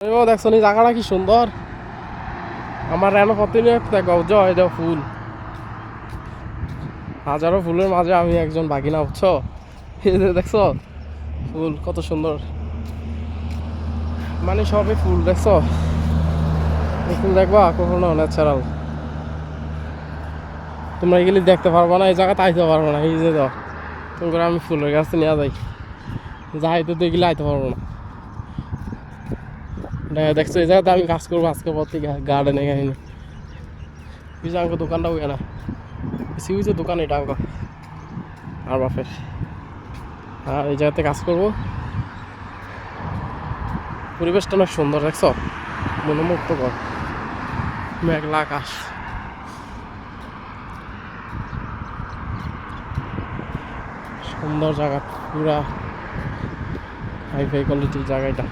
দেখছো নি জায়গাটা কি সুন্দর। আমার এন প্রতিনিয়ত দেখো জয় দেও ফুল, হাজারো ফুলের মাঝে আমি একজন বাগিনা, বুঝছো? এই যে দেখছো ফুল কত সুন্দর, মানে সবই ফুল। দেখছো এই ফুল দেখবা কখনো ন্যাচারাল, তোমরা এগুলি দেখতে পারবো না, এই জায়গাতে আইতে পারবো না। এই যে দাও তুমি করে আমি ফুলের গাছ নিয়ে যাই, যাইতে তো এগুলি আইতে পারবো না। দেখছো এই জায়গাতে আমি কাজ করবো আজকে পর থেকে গার্ডেনে কাহিনী। এই যে আঙ্ক দোকানটা ওই না বেশি হয়েছে দোকান, এটা আঙ্ক আর বাপের। আর এই জায়গাতে কাজ করবো, পরিবেশটা অনেক সুন্দর। দেখছো মনোমুগ্ধকর, মেঘলা আকাশ, সুন্দর জায়গা, পুরা হাইফাই কোয়ালিটির জায়গাটা।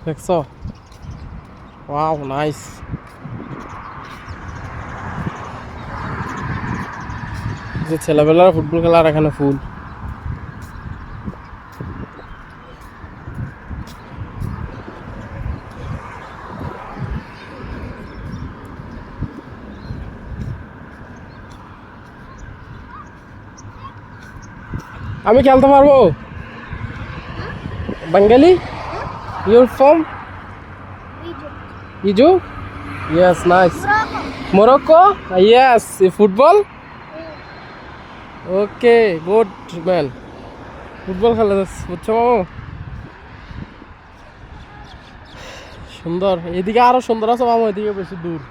দেখছো ওয়াও নাইস। যে ছেলেবেলার ফুটবল খেলার এখানে ফুল। আমি খেলতে পারবো বেঙ্গলি। ইউর ফ্রম ইজু? Yes nice. Morocco? Yes. Football? Okay good man. Football খেলা বুঝছো মামু? সুন্দর, এদিকে আরো সুন্দর আছে মামু, এদিকে বেশি দূর।